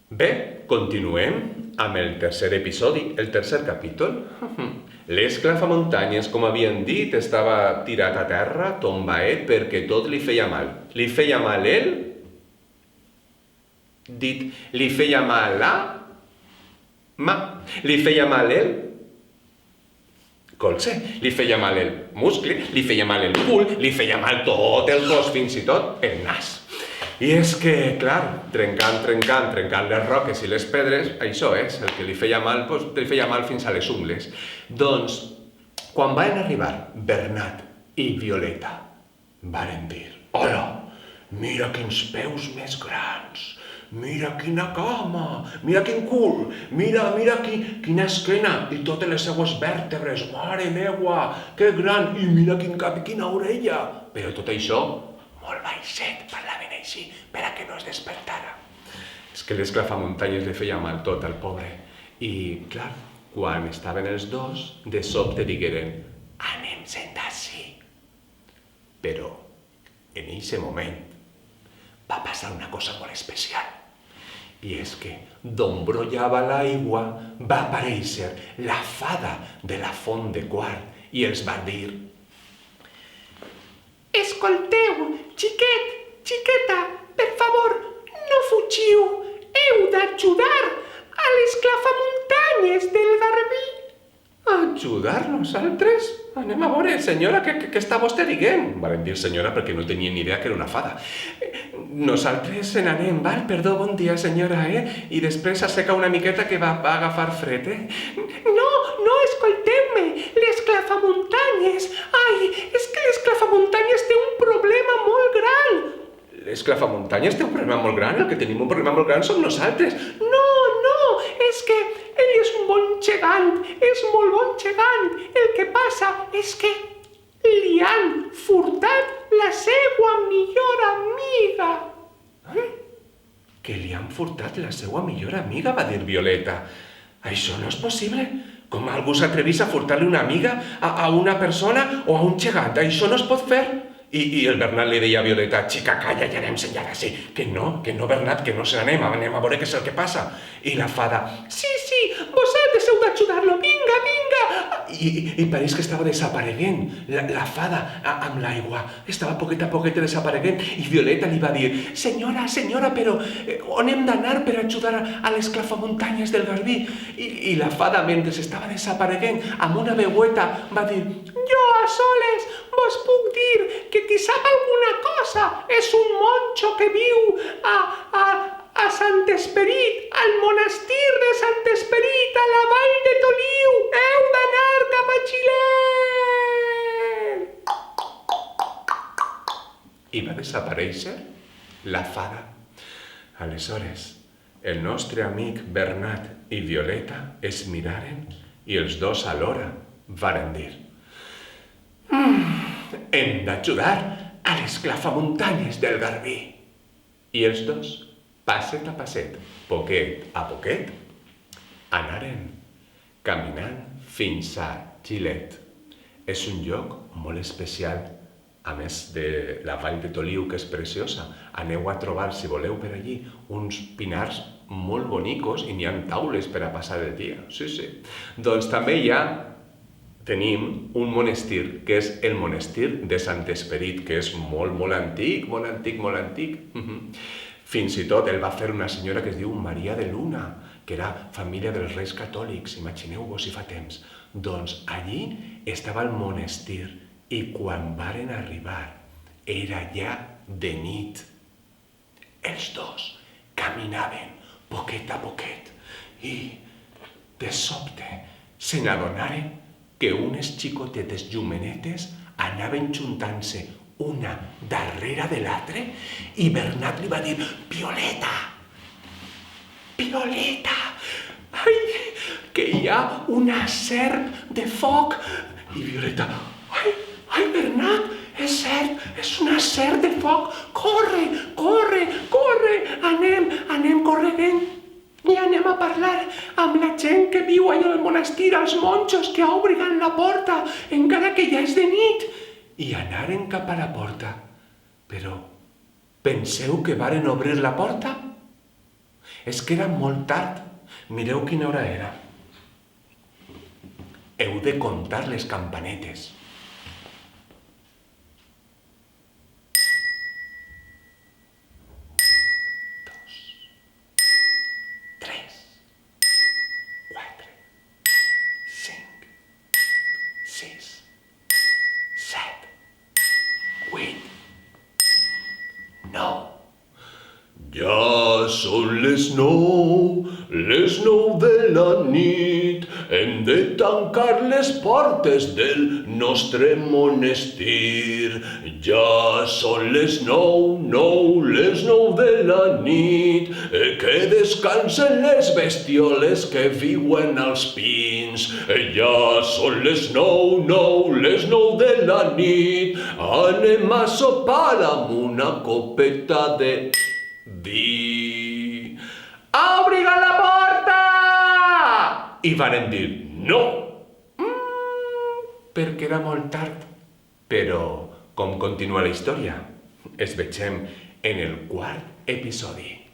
Bé, continuem amb el tercer episodi, el tercer capítol. L'esclafamuntanyes, com havien dit, estava tirat a terra, tombaet, perquè tot li feia mal. Li feia mal ell? Dit, li feia mal la? Li feia mal ell? Colze, li feia mal el muscle, li feia mal el cul, li feia mal tot el cos, fins i tot el nas. I és que, clar, trencant les roques i les pedres, això és, el que li feia mal, doncs, li feia mal fins a les ungles. Doncs, quan van arribar Bernat i Violeta, varen dir: «Hola, mira quins peus més grans, mira quina cama, mira quin cul, mira quina esquena i totes les seues vèrtebres, mare meua, que gran, i mira quin cap i quina orella». Però tot això, molt baixet, parlaven així, per a que no es despertara. És que l'esclafamuntanyes li feia mal tot al pobre. I, clar, quan estaven els dos, de sobte digueren: «Anem-se'n d'ací». Però, en eixe moment, va passar una cosa molt especial. I és que, d'on brollava l'aigua, va aparèixer la fada de la font de quart i els va dir: «Escolteu, xiquet, xiqueta, per favor, no fugiu, heu d'ajudar a l'esclafamuntanyes del Garbí». «Ajudar nosaltres? Anem a veure, senyora, què està vostè dient?» Varen dir senyora perquè no tenien ni idea que era una fada. «Nosaltres se n'anem, val? Perdó, bon dia, senyora, I després s'asseca una miqueta que va agafar fred, No, escolteu-me, l'esclafamuntanyes. Ai, és que l'esclafamuntanyes té un problema molt gran». «L'esclafamuntanyes té un problema molt gran? El que tenim un problema molt gran som nosaltres». No, és que ell és un bon gegant, és molt bon gegant. El que passa és que li han furtat la seua millor amiga. «Que li han furtat la seua millor amiga», va dir Violeta. «Això no és possible. Com algú s'atrevís a furtar-li una amiga a una persona o a un gegant? Això no es pot fer». I el Bernat li deia a Violeta: «Xica, calla, ja anem-se'n ja d'ací». Que no, Bernat, que no se n'anem, anem a veure què és el que passa». I la fada: «Sí, vosaltres heu d'ajudar-lo, vinga». I pareix que estava desapareguent la fada amb l'aigua. Estava poquet a poquet desapareguent. I Violeta li va dir: «Senyora, però on hem d'anar per ajudar a l'esclafamuntanyes del Garbí?» I la fada, mentre estava desapareguent, amb una veueta, va dir: «Jo a soles vos puc dir que qui sap alguna cosa és un monjo que viu a Sant Esperit, al monestir de Sant Esperit, a la vall de Toliu. Heu d'anar cap a Xilè». I va desaparèixer la fada. Aleshores, el nostre amic Bernat i Violeta es miraren i els dos alhora varen dir: «Hem d'ajudar a l'esclafamuntanyes del Garbí». I els dos, passet a passet, poquet a poquet, anaren caminant fins a Gilet. És un lloc molt especial, a més de la vall de Toliu, que és preciosa. Aneu a trobar, si voleu, per allí, uns pinars molt bonicos i n'hi ha taules per a passar el dia. Sí. Doncs també tenim un monestir, que és el monestir de Sant Esperit, que és molt antic. Fins i tot el va fer una senyora que es diu Maria de Luna, que era família dels Reis Catòlics, imagineu-vos si fa temps. Doncs allí estava el monestir i quan varen arribar era ja de nit. Els dos caminaven poquet a poquet i de sobte se n'adonaren que unes xicotetes llumenetes anaven juntant-se una darrere de l'altre i Bernat li va dir: «Violeta, ai, que hi ha una serp de foc». I Violeta: ai, Bernat, és cert, és una serp de foc, corre, anem corrent i anem a parlar amb la gent que viu allà al monestir, als monjos, que obrin la porta, encara que ja és de nit. I anaren cap a la porta. Però penseu que varen obrir la porta? És que era molt tard. Mireu quina hora era. Heu de comptar les campanetes. 2, 3, 4, 5, 6, 7, 8, 9. Ja són les 9 de la nit. Hem de tancar les portes del nostre monestir. Ja són les 9 de la nit. Que descansen les bestioles que viuen als pins. Ja són les 9 de la nit. Anem a sopar amb una copeta de vi. Obriga la porta! I varen dir no, perquè era molt tard. Però com continua la història? Es vegem en el quart episodi.